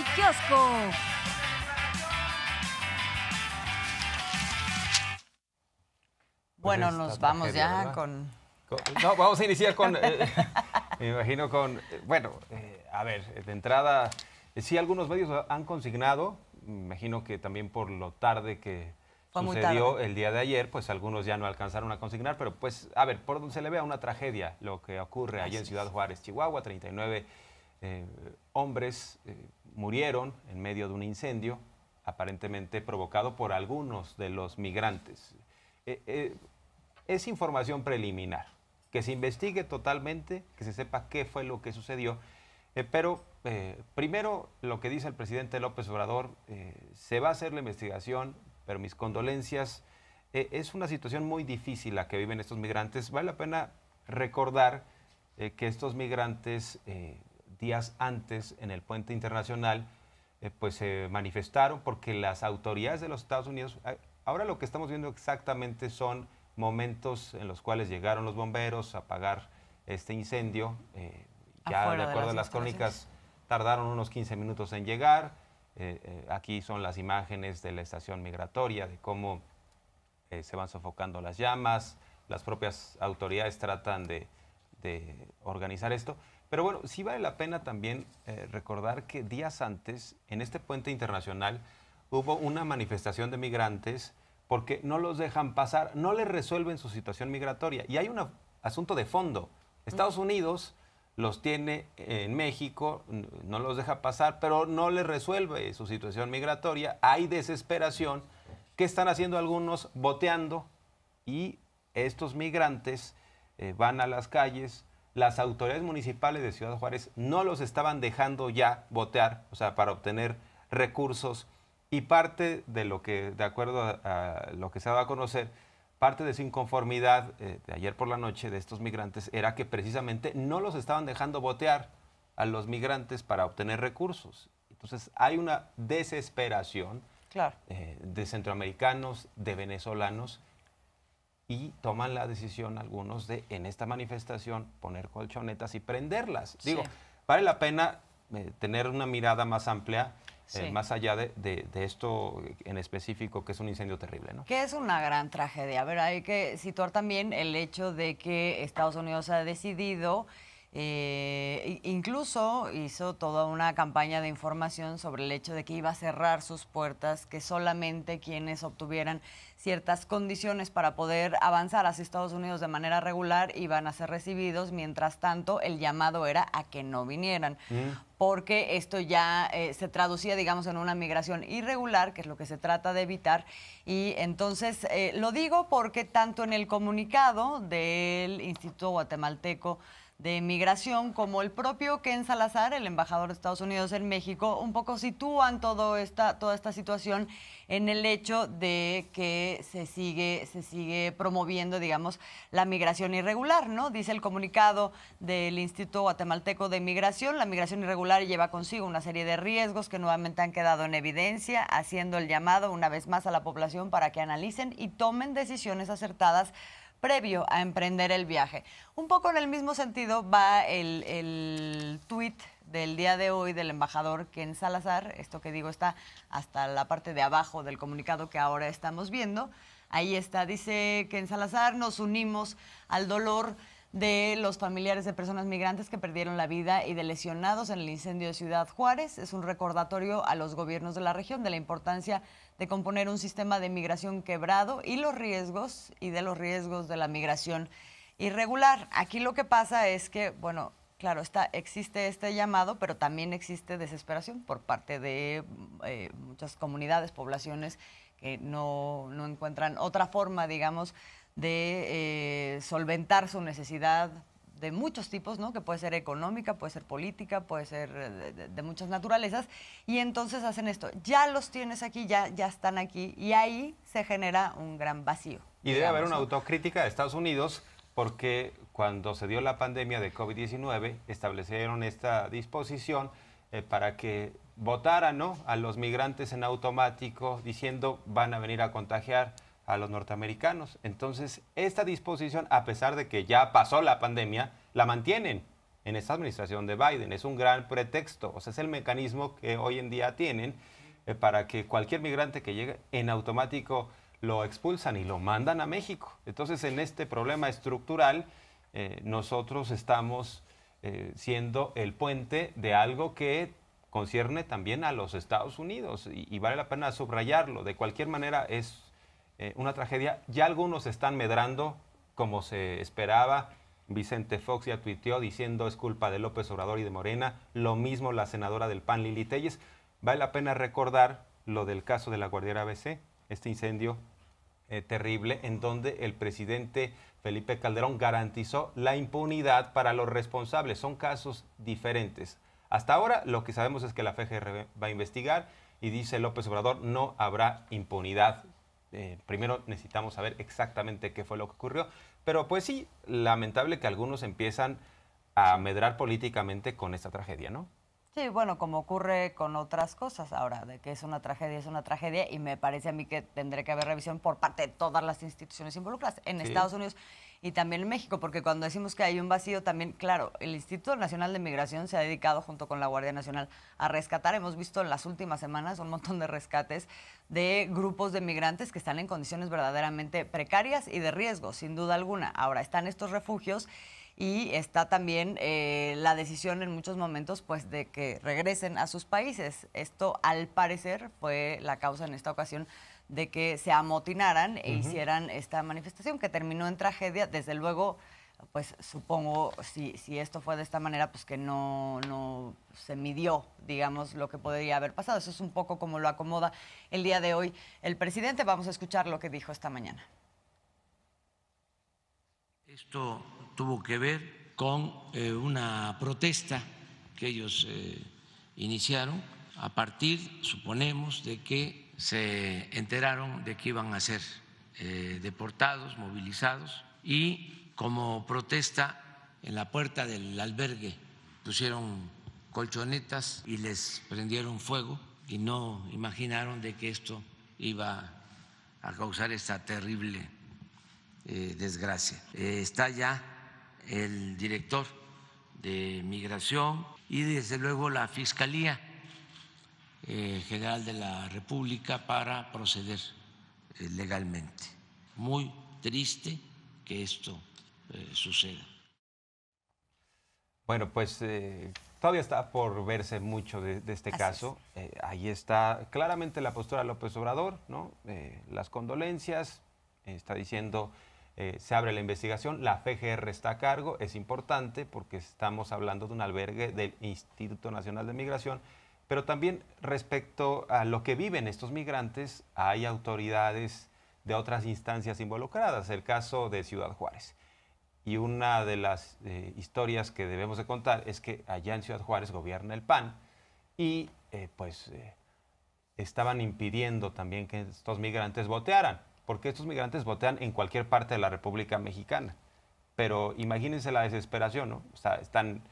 Mi Kiosco. Bueno, Pues nos esta vamos tragedia, ya ¿verdad? con... No, vamos a iniciar con, me imagino con, bueno, a ver, de entrada, sí algunos medios han consignado, me imagino que también por lo tarde que Fue muy sucedió tarde. el día de ayer, pues algunos ya no alcanzaron a consignar, pero pues, a ver, por donde se le vea una tragedia, lo que ocurre allá en Ciudad Juárez, Chihuahua, 39 hombres murieron en medio de un incendio, aparentemente provocado por algunos de los migrantes. Es información preliminar, que se investigue totalmente, que se sepa qué fue lo que sucedió, pero primero lo que dice el presidente López Obrador, se va a hacer la investigación, pero mis condolencias, es una situación muy difícil la que viven estos migrantes. Vale la pena recordar que estos migrantes días antes en el puente internacional pues se manifestaron porque las autoridades de los Estados Unidos, ahora lo que estamos viendo exactamente son momentos en los cuales llegaron los bomberos a apagar este incendio. Ya Afuera de de acuerdo a las las instalaciones. crónicas tardaron unos 15 minutos en llegar. Aquí son las imágenes de la estación migratoria, de cómo se van sofocando las llamas. Las propias autoridades tratan de organizar esto. Pero bueno, sí vale la pena también recordar que días antes, en este puente internacional, hubo una manifestación de migrantes porque no los dejan pasar, no les resuelven su situación migratoria. Y hay un asunto de fondo. Estados Unidos los tiene en México, no los deja pasar, pero no les resuelve su situación migratoria. Hay desesperación. ¿Qué están haciendo algunos? Boteando, y estos migrantes van a las calles. Las autoridades municipales de Ciudad Juárez no los estaban dejando ya botear, o sea, para obtener recursos. Y parte de lo que, de acuerdo a lo que se daba a conocer, parte de su inconformidad de ayer por la noche de estos migrantes era que precisamente no los estaban dejando botear a los migrantes para obtener recursos. Entonces hay una desesperación Claro. de centroamericanos, de venezolanos, y toman la decisión algunos de en esta manifestación poner colchonetas y prenderlas. Sí. Digo, vale la pena tener una mirada más amplia, Sí. más allá de esto en específico, que es un incendio terrible, ¿no? Que es una gran tragedia. A ver, hay que situar también el hecho de que Estados Unidos ha decidido, incluso hizo toda una campaña de información sobre el hecho de que iba a cerrar sus puertas, que solamente quienes obtuvieran ciertas condiciones para poder avanzar hacia Estados Unidos de manera regular iban a ser recibidos. Mientras tanto, el llamado era a que no vinieran. Porque esto ya se traducía, digamos, en una migración irregular, que es lo que se trata de evitar. Y entonces, lo digo porque tanto en el comunicado del Instituto Guatemalteco de Migración como el propio Ken Salazar, el embajador de Estados Unidos en México, un poco sitúan toda esta situación en el hecho de que se sigue promoviendo, digamos, la migración irregular, ¿no? Dice el comunicado del Instituto Guatemalteco de Migración: la migración irregular lleva consigo una serie de riesgos que nuevamente han quedado en evidencia, haciendo el llamado una vez más a la población para que analicen y tomen decisiones acertadas previo a emprender el viaje. Un poco en el mismo sentido va el tuit del día de hoy del embajador Ken Salazar. Esto que digo está hasta la parte de abajo del comunicado que ahora estamos viendo. Ahí está, dice Ken Salazar: nos unimos al dolor de los familiares de personas migrantes que perdieron la vida y de lesionados en el incendio de Ciudad Juárez. Es un recordatorio a los gobiernos de la región de la importancia de componer un sistema de migración quebrado y de los riesgos de la migración irregular. Aquí lo que pasa es que, bueno, claro, existe este llamado, pero también existe desesperación por parte de muchas comunidades, poblaciones que no encuentran otra forma, digamos, de solventar su necesidad de muchos tipos, ¿no? Que puede ser económica, puede ser política, puede ser de muchas naturalezas, y entonces hacen esto. Ya los tienes aquí, ya están aquí, y ahí se genera un gran vacío. Y debe haber una autocrítica de Estados Unidos, porque cuando se dio la pandemia de COVID-19 establecieron esta disposición para que votaran, ¿no?, a los migrantes en automático, diciendo van a venir a contagiar a los norteamericanos. Entonces, esta disposición, a pesar de que ya pasó la pandemia, la mantienen. en esta administración de Biden. Es un gran pretexto, o sea, es el mecanismo que hoy en día tienen para que cualquier migrante que llegue en automático lo expulsan y lo mandan a México. Entonces, en este problema estructural, nosotros estamos siendo el puente de algo que concierne también a los Estados Unidos y vale la pena subrayarlo. De cualquier manera, es una tragedia. Ya algunos están medrando, como se esperaba. Vicente Fox ya tuiteó diciendo es culpa de López Obrador y de Morena. Lo mismo la senadora del PAN, Lili Téllez. Vale la pena recordar lo del caso de la guardiera ABC, este incendio terrible en donde el presidente Felipe Calderón garantizó la impunidad para los responsables. Son casos diferentes. Hasta ahora lo que sabemos es que la FGR va a investigar y dice López Obrador no habrá impunidad. Primero necesitamos saber exactamente qué fue lo que ocurrió. Pero pues sí, lamentable que algunos empiezan a medrar políticamente con esta tragedia, ¿no? Sí, bueno, como ocurre con otras cosas ahora, de que es una tragedia y me parece a mí que tendré que haber revisión por parte de todas las instituciones involucradas en Sí. Estados Unidos y también en México, porque cuando decimos que hay un vacío también, claro, el Instituto Nacional de Migración se ha dedicado junto con la Guardia Nacional a rescatar. Hemos visto en las últimas semanas un montón de rescates de grupos de migrantes que están en condiciones verdaderamente precarias y de riesgo, sin duda alguna. Ahora, están estos refugios y está también la decisión en muchos momentos pues de que regresen a sus países. Esto al parecer fue la causa en esta ocasión de que se amotinaran e hicieran esta manifestación que terminó en tragedia. Desde luego, pues supongo, si esto fue de esta manera, pues que no se midió, digamos, lo que podría haber pasado. Eso es un poco como lo acomoda el día de hoy el presidente. Vamos a escuchar lo que dijo esta mañana. Esto tuvo que ver con una protesta que ellos iniciaron a partir, suponemos, de que se enteraron de que iban a ser deportados, movilizados, y como protesta en la puerta del albergue pusieron colchonetas y les prendieron fuego y no imaginaron de que esto iba a causar esta terrible desgracia. Está ya el director de Migración y desde luego la Fiscalía General de la República para proceder legalmente. Muy triste que esto suceda. Bueno, pues todavía está por verse mucho de este caso. Ahí está claramente la postura de López Obrador, ¿no? Las condolencias, está diciendo se abre la investigación, la FGR está a cargo, es importante porque estamos hablando de un albergue del Instituto Nacional de Migración, pero también respecto a lo que viven estos migrantes, hay autoridades de otras instancias involucradas, el caso de Ciudad Juárez. Y una de las historias que debemos de contar es que allá en Ciudad Juárez gobierna el PAN y estaban impidiendo también que estos migrantes votearan, porque estos migrantes votean en cualquier parte de la República Mexicana. Pero imagínense la desesperación, ¿no? O sea, están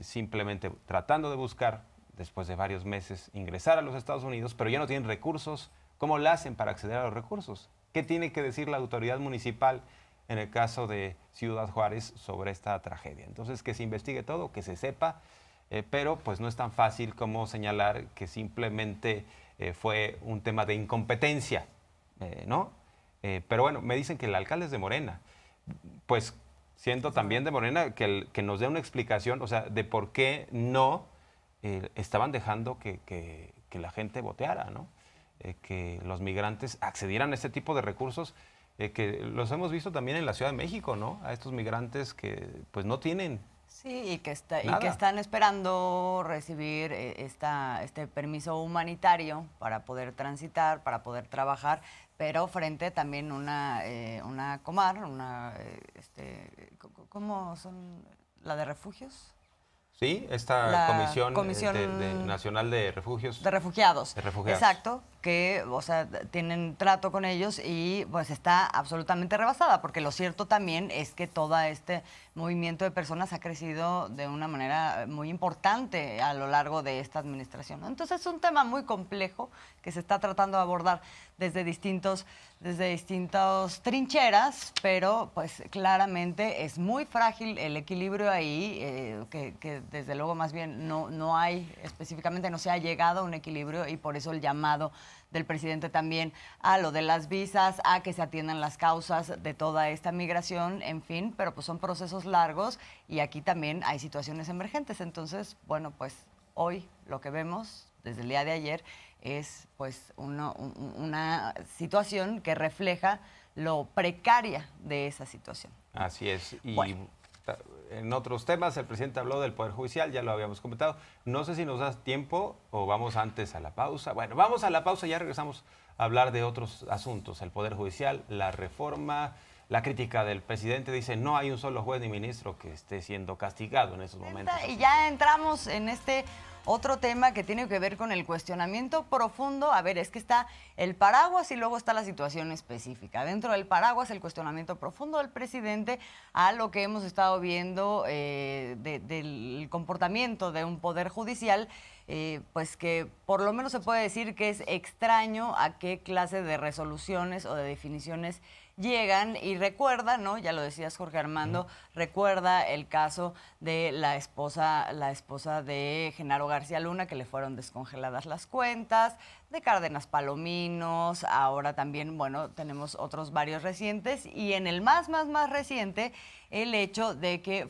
simplemente tratando de buscar, después de varios meses, ingresar a los Estados Unidos, pero ya no tienen recursos. ¿Cómo lo hacen para acceder a los recursos? ¿Qué tiene que decir la autoridad municipal en el caso de Ciudad Juárez sobre esta tragedia? Entonces, que se investigue todo, que se sepa, pero pues no es tan fácil como señalar que simplemente fue un tema de incompetencia, ¿no? Pero bueno, me dicen que el alcalde es de Morena. Pues siento también de Morena que nos dé una explicación, o sea, de por qué no estaban dejando que la gente voteara, ¿no? Que los migrantes accedieran a este tipo de recursos, que los hemos visto también en la Ciudad de México, ¿no? A estos migrantes que pues no tienen. Sí, y que están esperando recibir este permiso humanitario para poder transitar, para poder trabajar, pero frente también una Comar, ¿cómo son? ¿La de refugios? Sí, esta La Comisión Nacional de Refugios. De refugiados. De refugiados. Exacto, que, o sea, tienen trato con ellos y pues está absolutamente rebasada, porque lo cierto también es que todo este movimiento de personas ha crecido de una manera muy importante a lo largo de esta administración, ¿no? Entonces es un tema muy complejo que se está tratando de abordar desde distintos desde distintas trincheras, pero pues claramente es muy frágil el equilibrio ahí, que desde luego más bien no hay, específicamente no se ha llegado a un equilibrio, y por eso el llamado del presidente también a lo de las visas, a que se atiendan las causas de toda esta migración, en fin, pero pues son procesos largos y aquí también hay situaciones emergentes. Entonces, bueno, pues hoy lo que vemos desde el día de ayer es pues una situación que refleja lo precaria de esa situación. Así es. Y bueno, en otros temas, el presidente habló del Poder Judicial, ya lo habíamos comentado. No sé si nos das tiempo o vamos antes a la pausa. Bueno, vamos a la pausa y ya regresamos a hablar de otros asuntos. El Poder Judicial, la reforma, la crítica del presidente. Dice, no hay un solo juez ni ministro que esté siendo castigado en esos momentos. Y ya entramos en este otro tema que tiene que ver con el cuestionamiento profundo. A ver, es que está el paraguas y luego está la situación específica. Dentro del paraguas, el cuestionamiento profundo del presidente a lo que hemos estado viendo del comportamiento de un poder judicial, pues que por lo menos se puede decir que es extraño a qué clase de resoluciones o de definiciones llegan. Y recuerda, ¿no? Ya lo decías, Jorge Armando, recuerda el caso de la esposa de Genaro García Luna, que le fueron descongeladas las cuentas, de Cárdenas Palominos, ahora también, bueno, tenemos otros varios recientes, y en el más reciente, el hecho de que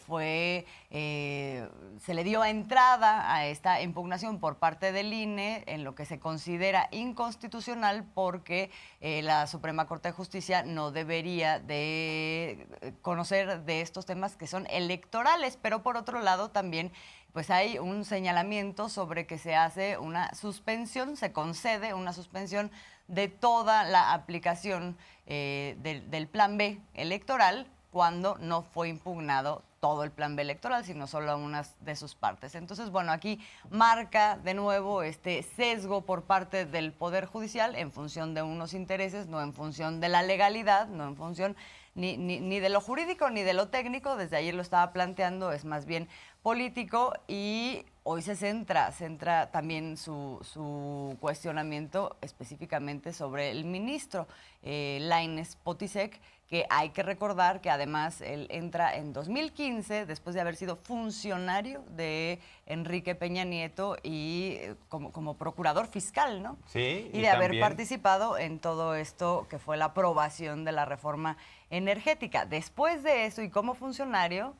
se le dio entrada a esta impugnación por parte del INE en lo que se considera inconstitucional, porque la Suprema Corte de Justicia no debería de conocer de estos temas que son electorales, pero por otro lado también pues hay un señalamiento sobre que se hace una suspensión, se concede una suspensión de toda la aplicación del Plan B electoral, cuando no fue impugnado todo el Plan B electoral, sino solo unas de sus partes. Entonces, bueno, aquí marca de nuevo este sesgo por parte del Poder Judicial en función de unos intereses, no en función de la legalidad, no en función ni de lo jurídico ni de lo técnico. Desde ayer lo estaba planteando, es más bien político, y hoy se centra también su cuestionamiento específicamente sobre el ministro Lainez Potisek, que hay que recordar que además él entra en 2015, después de haber sido funcionario de Enrique Peña Nieto y como procurador fiscal, ¿no? Sí. Y de haber participado en todo esto que fue la aprobación de la reforma energética. Después de eso y como funcionario,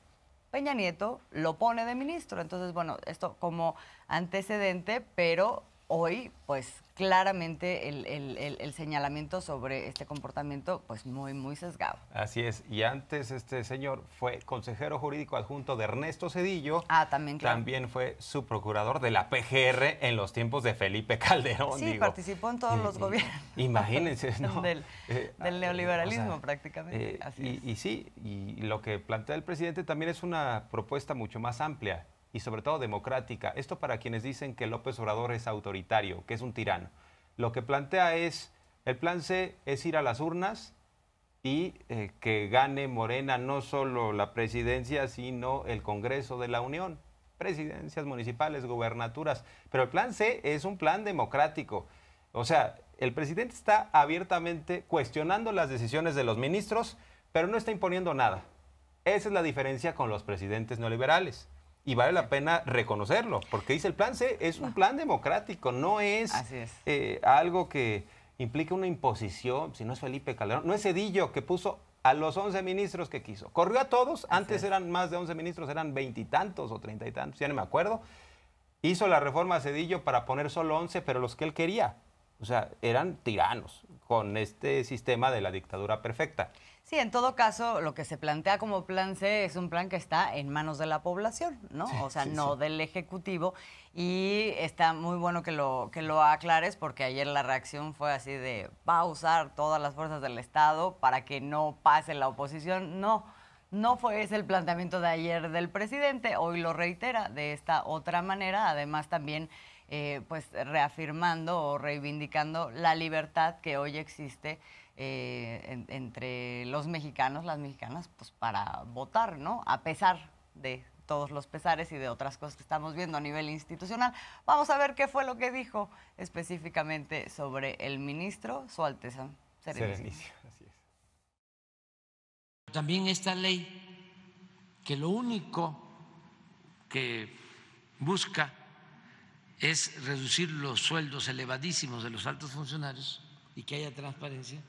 Peña Nieto lo pone de ministro. Entonces, bueno, esto como antecedente, pero hoy, pues claramente el señalamiento sobre este comportamiento, pues muy sesgado. Así es. Y antes este señor fue consejero jurídico adjunto de Ernesto Zedillo. Ah, también, claro. También fue subprocurador de la PGR en los tiempos de Felipe Calderón. Sí, participó en todos los gobiernos. Imagínense, ¿no? del neoliberalismo, prácticamente. Así es. Y sí, y lo que plantea el presidente también es una propuesta mucho más amplia y sobre todo democrática. Esto para quienes dicen que López Obrador es autoritario, que es un tirano. Lo que plantea es, el plan C es ir a las urnas y que gane Morena no solo la presidencia, sino el Congreso de la Unión, presidencias municipales, gubernaturas. Pero el plan C es un plan democrático. O sea, el presidente está abiertamente cuestionando las decisiones de los ministros, pero no está imponiendo nada. Esa es la diferencia con los presidentes neoliberales. Y vale la pena reconocerlo, porque dice el plan C es un plan democrático, no es, algo que implica una imposición. Si no es Felipe Calderón, no es Zedillo, que puso a los 11 ministros que quiso. Corrió a todos, antes eran más de 11 ministros, eran 20 y tantos o 30 y tantos, ya no me acuerdo. Hizo la reforma Zedillo para poner solo 11, pero los que él quería. O sea, eran tiranos con este sistema de la dictadura perfecta. Sí, en todo caso, lo que se plantea como plan C es un plan que está en manos de la población, ¿no? Sí, o sea, sí, no del Ejecutivo. Y está muy bueno que lo aclares, porque ayer la reacción fue así de, va a usar todas las fuerzas del Estado para que no pase la oposición. No fue ese el planteamiento de ayer del presidente. Hoy lo reitera de esta otra manera. Además, también pues reafirmando o reivindicando la libertad que hoy existe entre los mexicanos, las mexicanas, pues para votar, ¿no? A pesar de todos los pesares y de otras cosas que estamos viendo a nivel institucional. Vamos a ver qué fue lo que dijo específicamente sobre el ministro, Su Alteza Serenísima, así es. También esta ley que lo único que busca es reducir los sueldos elevadísimos de los altos funcionarios y que haya transparencia,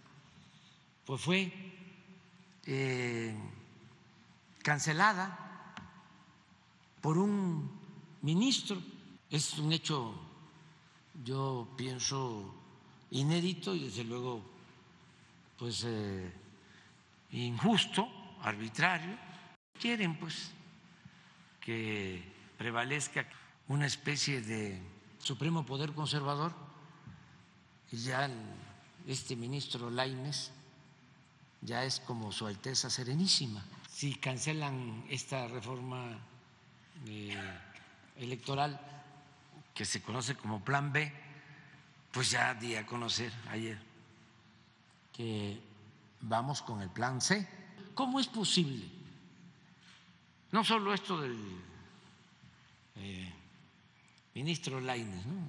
pues fue cancelada por un ministro. Es un hecho, yo pienso, inédito y desde luego pues injusto, arbitrario. Quieren pues que prevalezca una especie de supremo poder conservador y ya este ministro Lainez ya es como Su Alteza Serenísima. Si cancelan esta reforma electoral que se conoce como Plan B, pues ya di a conocer ayer que vamos con el Plan C. ¿Cómo es posible? No solo esto del ministro Lainez, ¿no?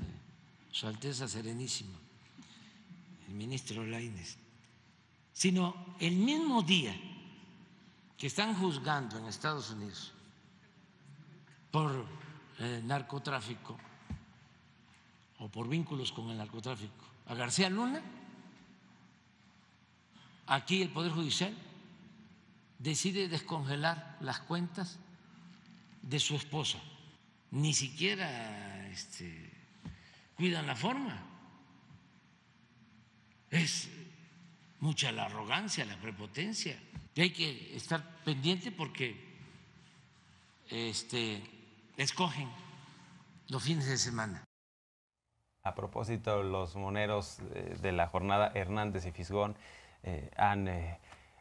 Su Alteza Serenísima, el ministro Lainez, sino el mismo día que están juzgando en Estados Unidos por narcotráfico o por vínculos con el narcotráfico a García Luna, aquí el Poder Judicial decide descongelar las cuentas de su esposa. Ni siquiera cuidan la forma. Es mucha la arrogancia, la prepotencia. Y hay que estar pendiente porque escogen los fines de semana. A propósito, los moneros de la jornada, Hernández y Fisgón, han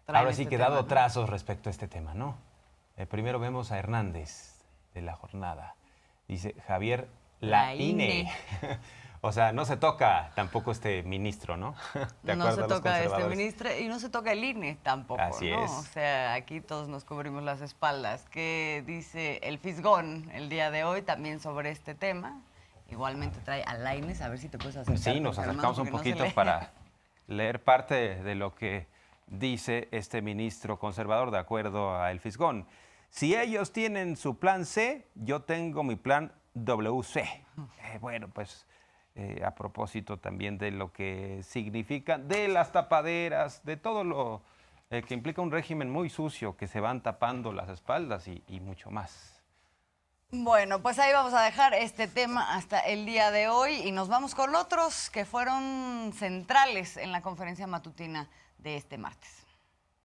ahora sí que dado trazos respecto a este tema, ¿no? Primero vemos a Hernández de la jornada. Dice Javier Laínez. O sea, no se toca tampoco este ministro, ¿no? No se toca este ministro y no se toca el INE tampoco, Así ¿no? es. O sea, aquí todos nos cubrimos las espaldas. ¿Qué dice el Fisgón el día de hoy también sobre este tema? Igualmente trae a Laínez, a ver si te puedes acercar. Sí, nos acercamos un poquito para leer parte de lo que dice este ministro conservador de acuerdo a el Fisgón. Si ellos tienen su plan C, yo tengo mi plan WC. Bueno, pues a propósito también de lo que significa, de las tapaderas, de todo lo que implica un régimen muy sucio, que se van tapando las espaldas y mucho más. Bueno, pues ahí vamos a dejar este tema hasta el día de hoy y nos vamos con otros que fueron centrales en la conferencia matutina de este martes.